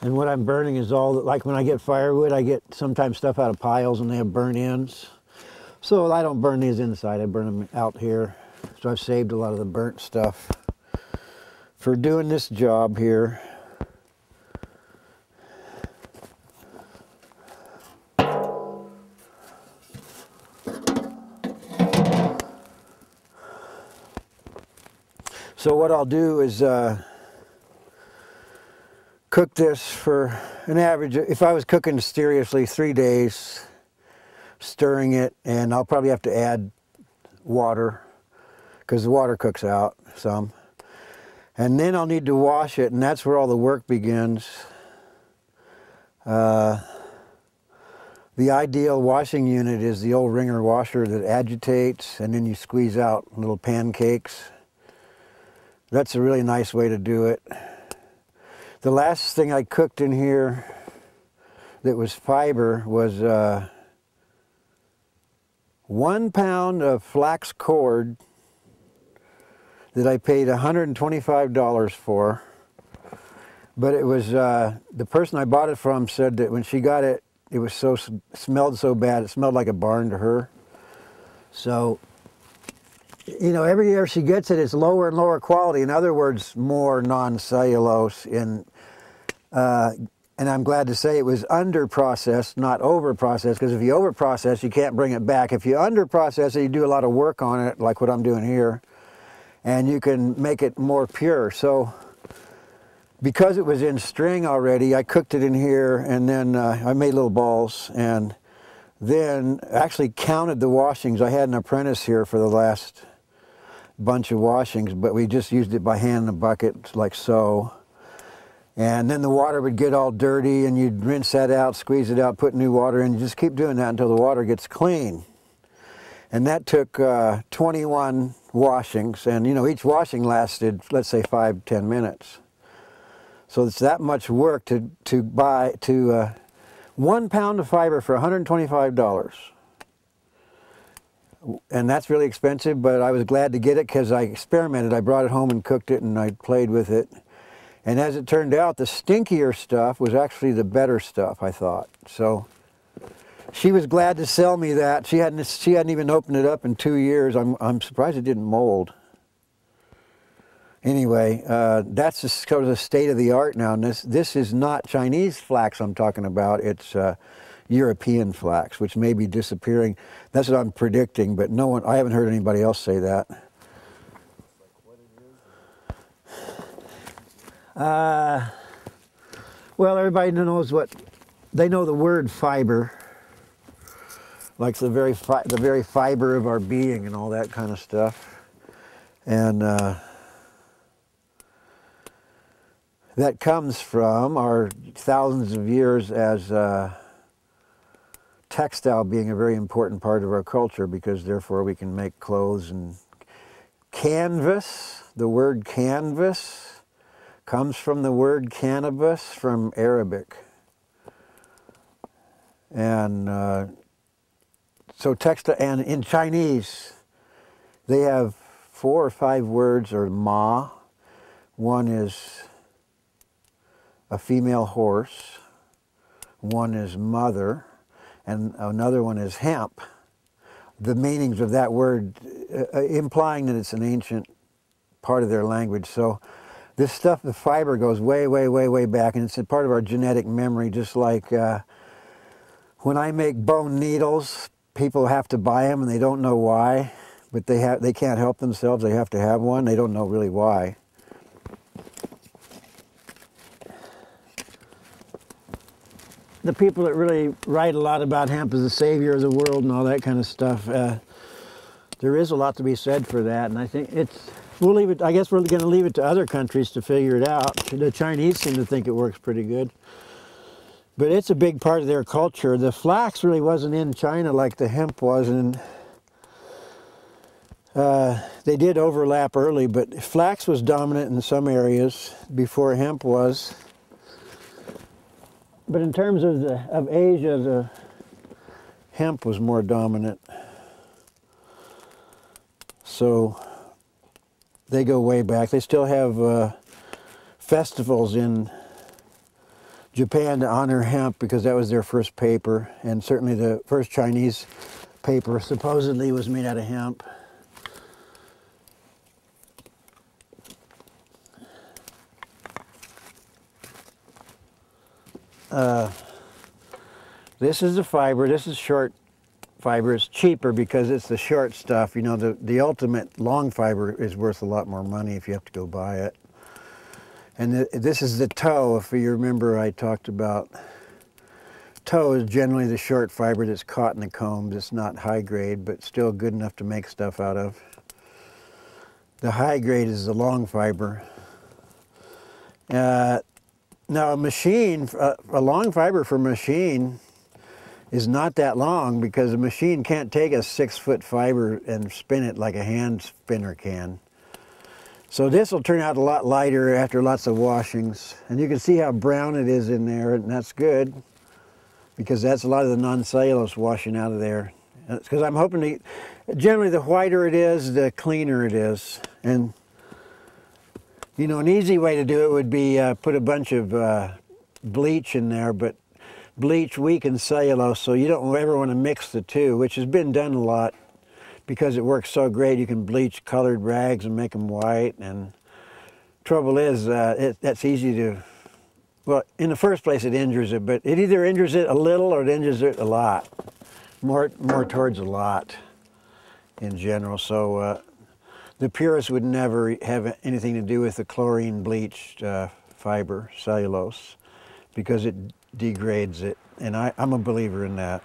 And what I'm burning is all, like when I get firewood, I get sometimes stuff out of piles and they have burn ends. So I don't burn these inside, I burn them out here. So I've saved a lot of the burnt stuff for doing this job here. So what I'll do is cook this for an average, if I was cooking seriously, 3 days, stirring it, and I'll probably have to add water because the water cooks out some. And then I'll need to wash it, and that's where all the work begins. The ideal washing unit is the old wringer washer that agitates, and then you squeeze out little pancakes. That's a really nice way to do it. The last thing I cooked in here that was fiber was 1 pound of flax cord that I paid $125 for. But it was, the person I bought it from said that when she got it, it was smelled so bad, it smelled like a barn to her. So, you know, every year she gets it, it's lower and lower quality. In other words, more non-cellulose and I'm glad to say it was under-processed, not over-processed, because if you over-process, you can't bring it back. If you under-process it, you do a lot of work on it, like what I'm doing here, and you can make it more pure. So, because it was in string already, I cooked it in here, and then I made little balls, and then actually counted the washings. I had an apprentice here for the last bunch of washings, but we just used it by hand in a bucket, like so. And then the water would get all dirty, and you'd rinse that out, squeeze it out, put new water in. You just keep doing that until the water gets clean. And that took 21 washings, and you know, each washing lasted, let's say, 5–10 minutes. So it's that much work to buy 1 pound of fiber for $125. And that's really expensive, but I was glad to get it because I experimented. I brought it home and cooked it, and I played with it. And as it turned out, the stinkier stuff was actually the better stuff, I thought. So she was glad to sell me that. She hadn't even opened it up in 2 years. I'm surprised it didn't mold. Anyway, that's sort of the state of the art now. And this is not Chinese flax I'm talking about. It's European flax, which may be disappearing. That's what I'm predicting, but no one, I haven't heard anybody else say that. Well, everybody knows they know the word fiber, like the very fiber of our being and all that kind of stuff. And that comes from our thousands of years as textile being a very important part of our culture, because therefore we can make clothes and canvas. The word canvas comes from the word cannabis from Arabic. And so textile, and in Chinese, they have 4 or 5 words, or ma. One is a female horse, one is mother, and another one is hemp. The meanings of that word implying that it's an ancient part of their language. So this stuff, the fiber, goes way, way, way, way back, and it's a part of our genetic memory, just like when I make bone needles, people have to buy them and they don't know why, but they can't help themselves, they have to have one, they don't know really why. The people that really write a lot about hemp as the savior of the world and all that kind of stuff, there is a lot to be said for that, and I think we'll leave it, I guess we're going to leave it to other countries to figure it out. The Chinese seem to think it works pretty good. But it's a big part of their culture. The flax really wasn't in China like the hemp was, and they did overlap early, but flax was dominant in some areas before hemp was. But in terms of Asia, the hemp was more dominant. So they go way back. They still have festivals in Japan to honor hemp because that was their first paper, and certainly the first Chinese paper supposedly was made out of hemp. This is the fiber. This is short fiber. It's cheaper because it's the short stuff. You know, the ultimate long fiber is worth a lot more money if you have to go buy it. And this is the tow. If you remember, I talked about tow is generally the short fiber that's caught in the combs. It's not high grade, but still good enough to make stuff out of. The high grade is the long fiber. Now a machine, a long fiber for machine is not that long because a machine can't take a 6-foot fiber and spin it like a hand spinner can. So this will turn out a lot lighter after lots of washings. And you can see how brown it is in there, and that's good because that's a lot of the non-cellulose washing out of there. Because I'm hoping to, generally the whiter it is, the cleaner it is. And you know, an easy way to do it would be put a bunch of bleach in there, but bleach weakens cellulose, so you don't ever want to mix the two, which has been done a lot because it works so great. You can bleach colored rags and make them white, and trouble is that's easy to, well, in the first place it injures it, but it either injures it a little or it injures it a lot, more towards a lot in general. So the purists would never have anything to do with the chlorine bleached fiber, cellulose, because it degrades it, and I'm a believer in that.